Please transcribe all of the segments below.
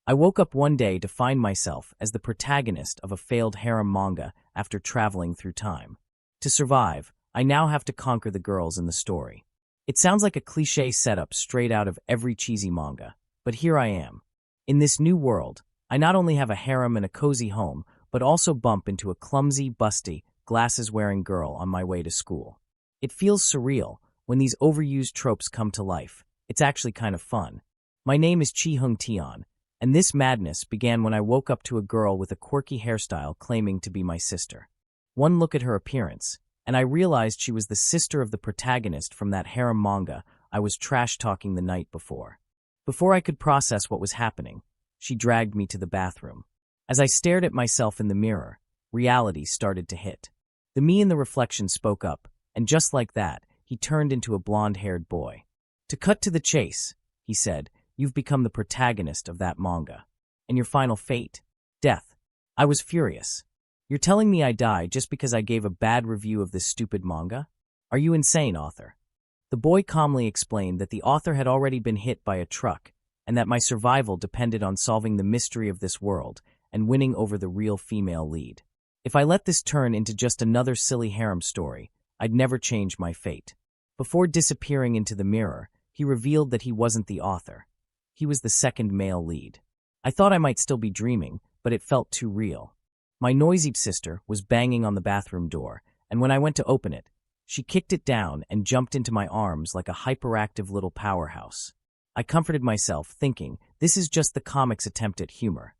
I woke up one day to find myself as the protagonist of a failed harem manga after traveling through time. To survive, I now have to conquer the girls in the story. It sounds like a cliché setup straight out of every cheesy manga, but here I am. In this new world, I not only have a harem and a cozy home, but also bump into a clumsy, busty, glasses-wearing girl on my way to school. It feels surreal when these overused tropes come to life. It's actually kind of fun. My name is ᴄᴏᴘᴘыឫ, and this madness began when I woke up to a girl with a quirky hairstyle claiming to be my sister. One look at her appearance, and I realized she was the sister of the protagonist from that harem manga I was trash-talking the night before. Before I could process what was happening, she dragged me to the bathroom. As I stared at myself in the mirror, reality started to hit. The me in the reflection spoke up, and just like that, he turned into a blonde-haired boy. "To cut to the chase," he said, "you've become the protagonist of that manga. And your final fate? Death." I was furious. "You're telling me I die just because I gave a bad review of this stupid manga? Are you insane, author?" The boy calmly explained that the author had already been hit by a truck, and that my survival depended on solving the mystery of this world and winning over the real female lead. If I let this turn into just another silly harem story, I'd never change my fate. Before disappearing into the mirror, he revealed that he wasn't the author. He was the second male lead. I thought I might still be dreaming, but it felt too real. My noisy sister was banging on the bathroom door, and when I went to open it, she kicked it down and jumped into my arms like a hyperactive little powerhouse. I comforted myself, thinking, this is just the comic's attempt at humor.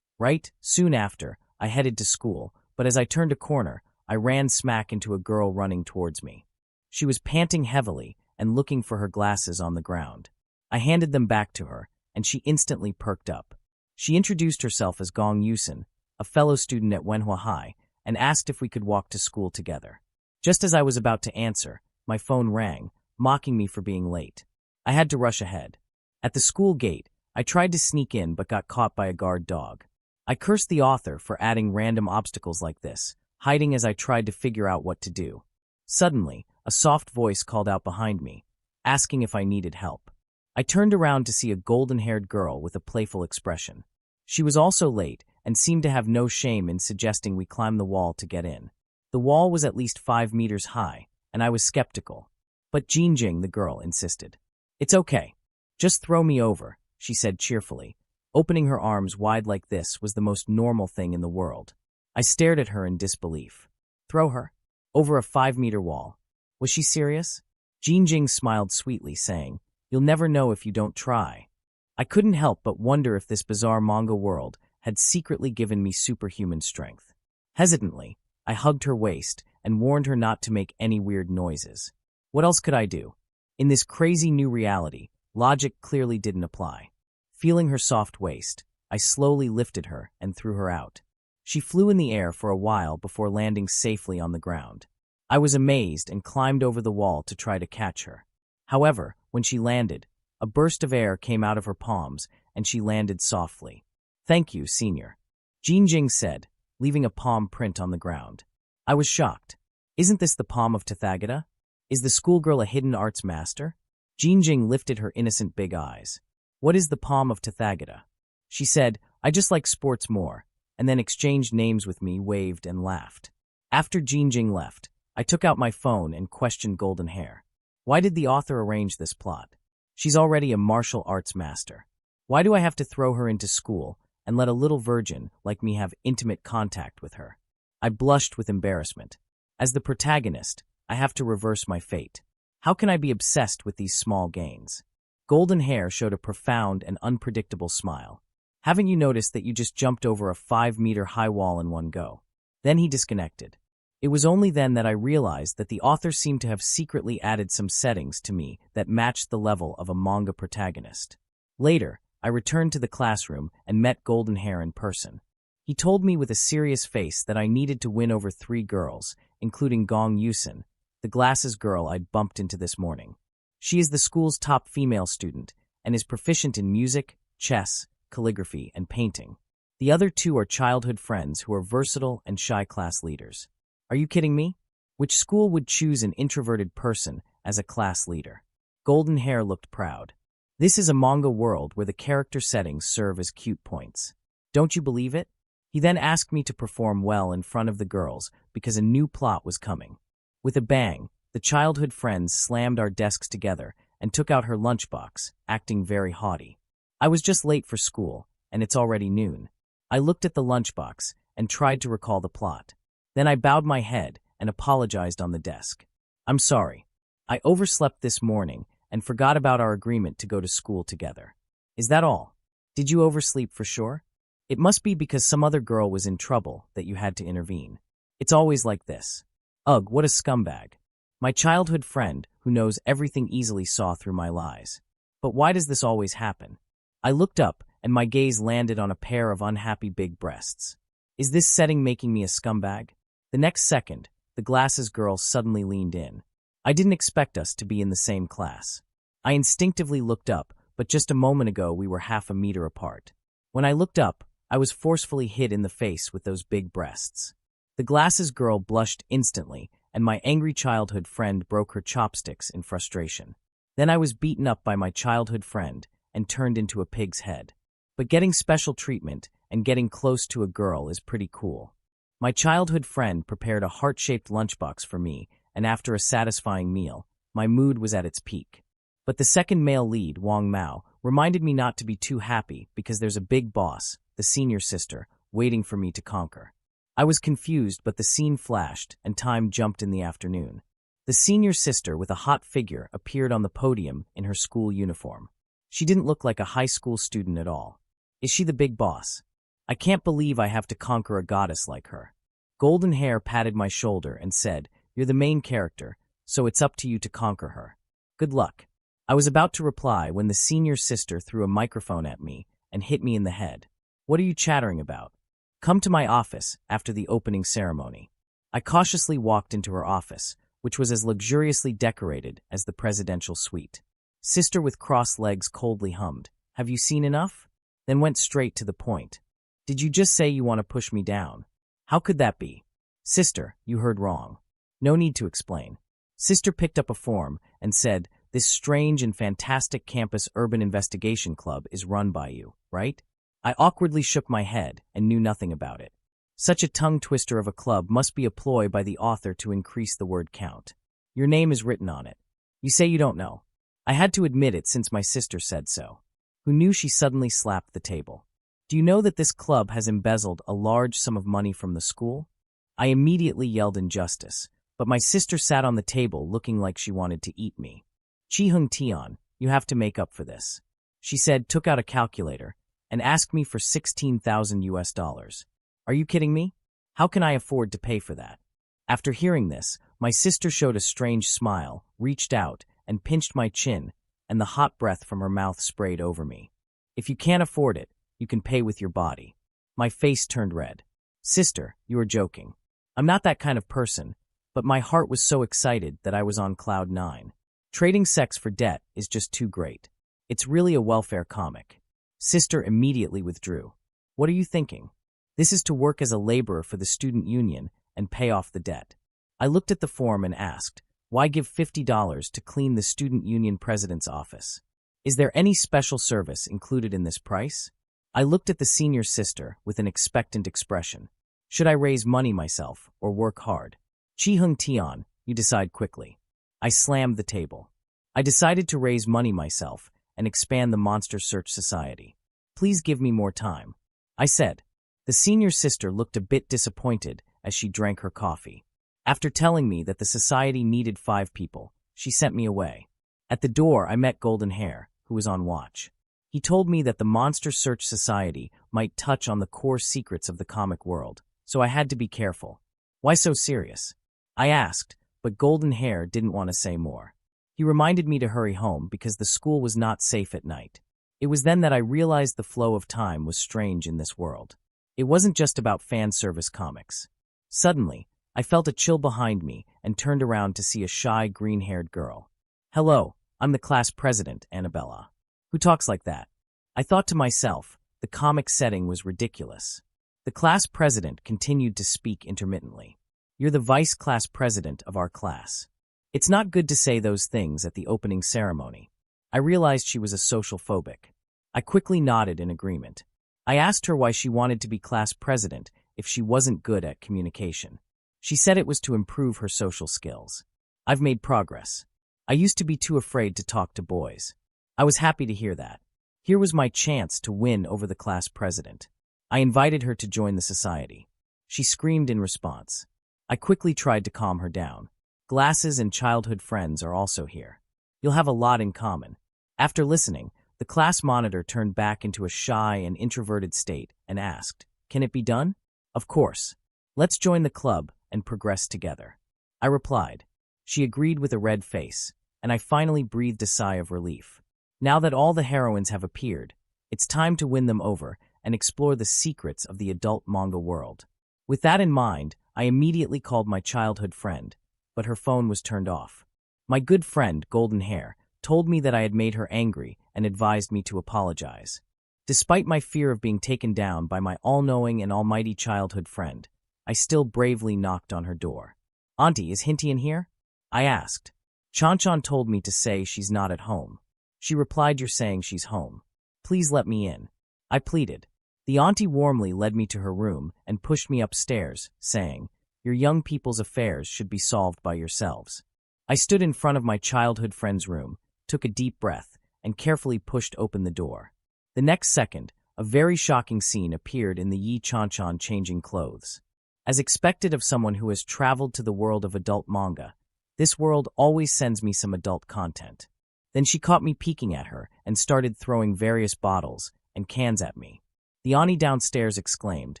Right? Soon after, I headed to school, but as I turned a corner, I ran smack into a girl running towards me. She was panting heavily and looking for her glasses on the ground. I handed them back to her, and she instantly perked up. She introduced herself as Gong Yusin, a fellow student at Manhwa High, and asked if we could walk to school together. Just as I was about to answer, my phone rang, mocking me for being late. I had to rush ahead. At the school gate, I tried to sneak in but got caught by a guard dog. I cursed the author for adding random obstacles like this, hiding as I tried to figure out what to do. Suddenly, a soft voice called out behind me, asking if I needed help. I turned around to see a golden-haired girl with a playful expression. She was also late and seemed to have no shame in suggesting we climb the wall to get in. The wall was at least 5 meters high, and I was skeptical. But Jinjing, the girl, insisted. "It's okay. Just throw me over," she said cheerfully. Opening her arms wide like this was the most normal thing in the world. I stared at her in disbelief. Throw her? Over a 5-meter wall? Was she serious? Jinjing smiled sweetly, saying, "You'll never know if you don't try." I couldn't help but wonder if this bizarre manga world had secretly given me superhuman strength. Hesitantly, I hugged her waist and warned her not to make any weird noises. What else could I do? In this crazy new reality, logic clearly didn't apply. Feeling her soft waist, I slowly lifted her and threw her out. She flew in the air for a while before landing safely on the ground. I was amazed and climbed over the wall to try to catch her. However, when she landed, a burst of air came out of her palms and she landed softly. "Thank you, senior," Jinjing said, leaving a palm print on the ground. I was shocked. Isn't this the palm of Tathagata? Is the schoolgirl a hidden arts master? Jinjing lifted her innocent big eyes. "What is the palm of Tathagata?" She said, "I just like sports more," and then exchanged names with me, waved, and laughed. After Jinjing left, I took out my phone and questioned Golden Hair. Why did the author arrange this plot? She's already a martial arts master. Why do I have to throw her into school and let a little virgin like me have intimate contact with her? I blushed with embarrassment. As the protagonist, I have to reverse my fate. How can I be obsessed with these small gains? Golden Hair showed a profound and unpredictable smile. "Haven't you noticed that you just jumped over a 5-meter high wall in one go?" Then he disconnected. It was only then that I realized that the author seemed to have secretly added some settings to me that matched the level of a manga protagonist. Later, I returned to the classroom and met Golden Hair in person. He told me with a serious face that I needed to win over 3 girls, including Gong Yusin, the glasses girl I'd bumped into this morning. She is the school's top female student and is proficient in music, chess, calligraphy, and painting. The other 2 are childhood friends who are versatile and shy class leaders. Are you kidding me? Which school would choose an introverted person as a class leader? Golden Hair looked proud. This is a manga world where the character settings serve as cute points. Don't you believe it? He then asked me to perform well in front of the girls because a new plot was coming. With a bang, the childhood friends slammed our desks together and took out her lunchbox, acting very haughty. I was just late for school, and it's already noon. I looked at the lunchbox and tried to recall the plot. Then I bowed my head and apologized on the desk. I'm sorry. I overslept this morning and forgot about our agreement to go to school together. Is that all? Did you oversleep for sure? It must be because some other girl was in trouble that you had to intervene. It's always like this. Ugh, what a scumbag. My childhood friend, who knows everything, easily saw through my lies. But why does this always happen? I looked up, and my gaze landed on a pair of unhappy big breasts. Is this setting making me a scumbag? The next second, the glasses girl suddenly leaned in. I didn't expect us to be in the same class. I instinctively looked up, but just a moment ago we were half a meter apart. When I looked up, I was forcefully hit in the face with those big breasts. The glasses girl blushed instantly, and my angry childhood friend broke her chopsticks in frustration. Then I was beaten up by my childhood friend and turned into a pig's head. But getting special treatment and getting close to a girl is pretty cool. My childhood friend prepared a heart-shaped lunchbox for me, and after a satisfying meal, my mood was at its peak. But the second male lead, Wang Mao, reminded me not to be too happy because there's a big boss, the senior sister, waiting for me to conquer. I was confused, but the scene flashed, and time jumped in the afternoon. The senior sister with a hot figure appeared on the podium in her school uniform. She didn't look like a high school student at all. Is she the big boss? I can't believe I have to conquer a goddess like her. Golden Hair patted my shoulder and said, "You're the main character, so it's up to you to conquer her. Good luck." I was about to reply when the senior sister threw a microphone at me and hit me in the head. "What are you chattering about? Come to my office after the opening ceremony." I cautiously walked into her office, which was as luxuriously decorated as the presidential suite. Sister with crossed legs coldly hummed, "Have you seen enough?" Then went straight to the point. "Did you just say you want to push me down? How could that be?" "Sister, you heard wrong. No need to explain." Sister picked up a form and said, "This strange and fantastic campus urban investigation club is run by you, right?" I awkwardly shook my head and knew nothing about it. Such a tongue twister of a club must be a ploy by the author to increase the word count. Your name is written on it. You say you don't know. I had to admit it since my sister said so. Who knew? She suddenly slapped the table. "Do you know that this club has embezzled a large sum of money from the school?" I immediately yelled injustice, but my sister sat on the table looking like she wanted to eat me. "ᴄᴏᴘᴘыЙ, you have to make up for this," she said, took out a calculator, and asked me for $16,000. Are you kidding me? How can I afford to pay for that? After hearing this, my sister showed a strange smile, reached out, and pinched my chin, and the hot breath from her mouth sprayed over me. "If you can't afford it, you can pay with your body." My face turned red. "Sister, you are joking. I'm not that kind of person," but my heart was so excited that I was on cloud nine. Trading sex for debt is just too great. It's really a welfare comic. Sister immediately withdrew. "What are you thinking? This is to work as a laborer for the student union and pay off the debt." I looked at the form and asked, "Why give $50 to clean the student union president's office? Is there any special service included in this price?" I looked at the senior sister with an expectant expression. Should I raise money myself or work hard? "ᴄᴏᴘᴘыЙ, you decide quickly." I slammed the table. I decided to raise money myself and expand the Monster Search Society. "Please give me more time," I said. The senior sister looked a bit disappointed as she drank her coffee. After telling me that the society needed 5 people, she sent me away. At the door, I met Golden Hair, who was on watch. He told me that the Monster Search Society might touch on the core secrets of the comic world, so I had to be careful. "Why so serious?" I asked, but Golden Hair didn't want to say more. He reminded me to hurry home because the school was not safe at night. It was then that I realized the flow of time was strange in this world. It wasn't just about fan service comics. Suddenly, I felt a chill behind me and turned around to see a shy, green-haired girl. "Hello, I'm the class president, Annabella. Who talks like that?" I thought to myself, the comic setting was ridiculous. The class president continued to speak intermittently. "You're the vice class president of our class. It's not good to say those things at the opening ceremony." I realized she was a social phobic. I quickly nodded in agreement. I asked her why she wanted to be class president if she wasn't good at communication. She said it was to improve her social skills. I've made progress. I used to be too afraid to talk to boys. I was happy to hear that. Here was my chance to win over the class president. I invited her to join the society. She screamed in response. I quickly tried to calm her down. Glasses and childhood friends are also here. You'll have a lot in common. After listening, the class monitor turned back into a shy and introverted state and asked, "Can it be done?" "Of course. Let's join the club and progress together." I replied. She agreed with a red face, and I finally breathed a sigh of relief. Now that all the heroines have appeared, it's time to win them over and explore the secrets of the adult manga world. With that in mind, I immediately called my childhood friend, but her phone was turned off. My good friend, Golden Hair, told me that I had made her angry and advised me to apologize. Despite my fear of being taken down by my all-knowing and almighty childhood friend, I still bravely knocked on her door. "Auntie, is Hinty in here?" I asked. Chan told me to say she's not at home. She replied, "You're saying she's home. Please let me in." I pleaded. The auntie warmly led me to her room and pushed me upstairs, saying, "Your young people's affairs should be solved by yourselves." I stood in front of my childhood friend's room, took a deep breath, and carefully pushed open the door. The next second, a very shocking scene appeared in the Chan changing clothes. As expected of someone who has traveled to the world of adult manga, this world always sends me some adult content. Then she caught me peeking at her and started throwing various bottles and cans at me. The Ani downstairs exclaimed,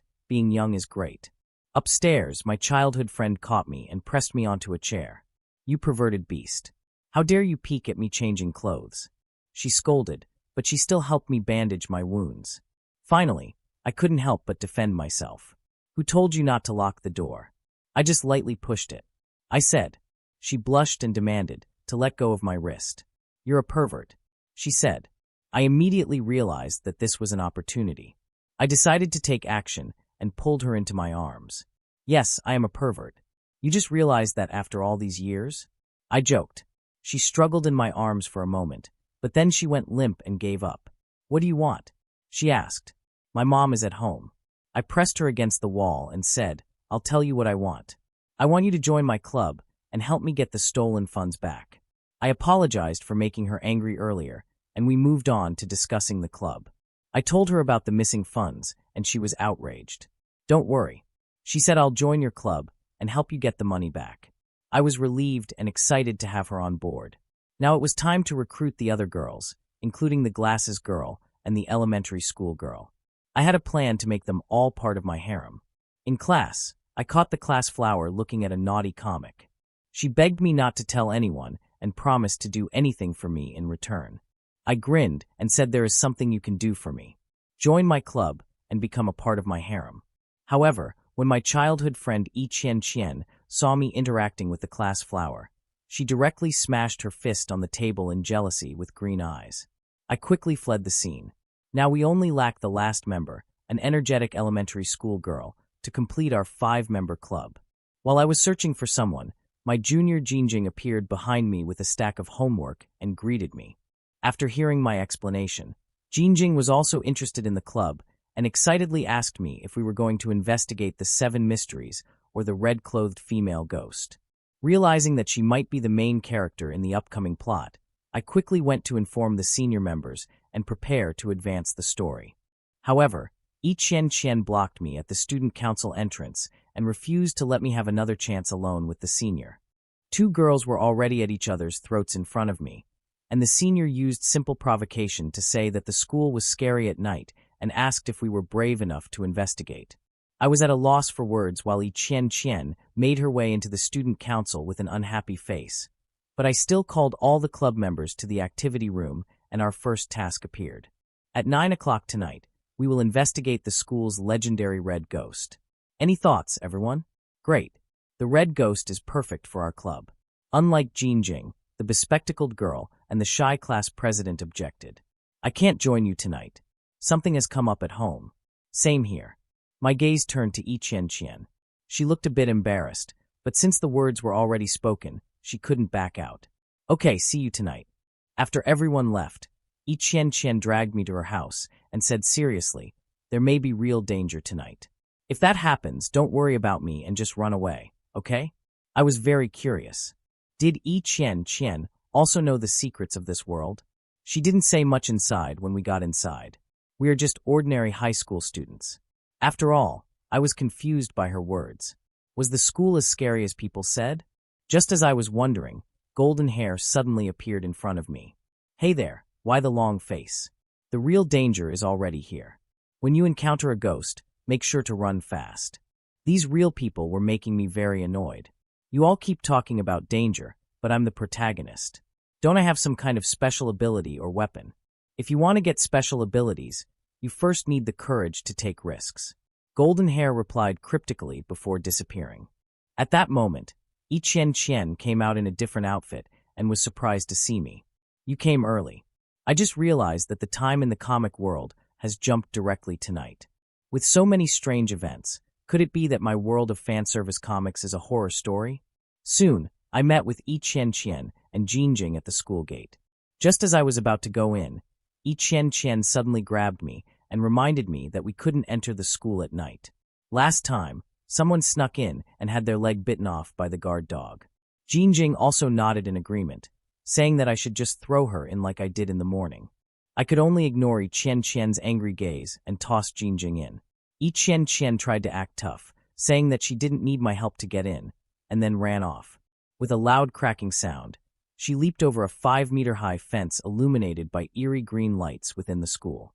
"Being young is great." Upstairs, my childhood friend caught me and pressed me onto a chair. "You perverted beast. How dare you peek at me changing clothes?" She scolded, but she still helped me bandage my wounds. Finally, I couldn't help but defend myself. "Who told you not to lock the door?" I just lightly pushed it. I said. She blushed and demanded to let go of my wrist. "You're a pervert," she said. I immediately realized that this was an opportunity. I decided to take action and pulled her into my arms. "Yes, I am a pervert. You just realized that after all these years?" I joked. She struggled in my arms for a moment, but then she went limp and gave up. "What do you want?" she asked. "My mom is at home." I pressed her against the wall and said, "I'll tell you what I want. I want you to join my club and help me get the stolen funds back." I apologized for making her angry earlier, and we moved on to discussing the club. I told her about the missing funds, and she was outraged. "Don't worry," she said, "I'll join your club and help you get the money back." I was relieved and excited to have her on board. Now it was time to recruit the other girls, including the glasses girl and the elementary school girl. I had a plan to make them all part of my harem. In class, I caught the class flower looking at a naughty comic. She begged me not to tell anyone and promised to do anything for me in return. I grinned and said, "There is something you can do for me. Join my club and become a part of my harem." However, when my childhood friend Chen saw me interacting with the class flower, she directly smashed her fist on the table in jealousy with green eyes. I quickly fled the scene. Now we only lack the last member, an energetic elementary school girl, to complete our 5-member club. While I was searching for someone, my junior Jinjing appeared behind me with a stack of homework and greeted me. After hearing my explanation, Jinjing was also interested in the club and excitedly asked me if we were going to investigate the 7 mysteries or the red-clothed female ghost. Realizing that she might be the main character in the upcoming plot, I quickly went to inform the senior members and prepare to advance the story. However, Chen blocked me at the student council entrance and refused to let me have another chance alone with the senior. 2 girls were already at each other's throats in front of me, and the senior used simple provocation to say that the school was scary at night and asked if we were brave enough to investigate. I was at a loss for words while Chen made her way into the student council with an unhappy face. But I still called all the club members to the activity room, and our first task appeared. At 9 o'clock tonight, we will investigate the school's legendary red ghost. Any thoughts, everyone? Great. The red ghost is perfect for our club. Unlike Jinjing, the bespectacled girl and the shy class president objected. "I can't join you tonight. Something has come up at home." "Same here." My gaze turned to Chen. She looked a bit embarrassed, but since the words were already spoken, she couldn't back out. "Okay, see you tonight." After everyone left, Chen dragged me to her house and said seriously, there may be real danger tonight. If that happens, don't worry about me and just run away, okay? I was very curious. Did Chen also know the secrets of this world? She didn't say much inside when we got inside. We are just ordinary high school students. After all, I was confused by her words. Was the school as scary as people said? Just as I was wondering, golden hair suddenly appeared in front of me. Hey there, why the long face? The real danger is already here. When you encounter a ghost, make sure to run fast. These real people were making me very annoyed. You all keep talking about danger, but I'm the protagonist. Don't I have some kind of special ability or weapon? If you want to get special abilities, you first need the courage to take risks. Golden hair replied cryptically before disappearing. At that moment, Chen came out in a different outfit and was surprised to see me. You came early. I just realized that the time in the comic world has jumped directly tonight. With so many strange events, could it be that my world of fanservice comics is a horror story? Soon, I met with Chen and Jinjing at the school gate. Just as I was about to go in, Chen suddenly grabbed me and reminded me that we couldn't enter the school at night. Last time, someone snuck in and had their leg bitten off by the guard dog. Jinjing also nodded in agreement, saying that I should just throw her in like I did in the morning. I could only ignore Chen angry gaze and toss Jinjing in. Chen tried to act tough, saying that she didn't need my help to get in, and then ran off. With a loud cracking sound, she leaped over a 5-meter-high fence illuminated by eerie green lights within the school.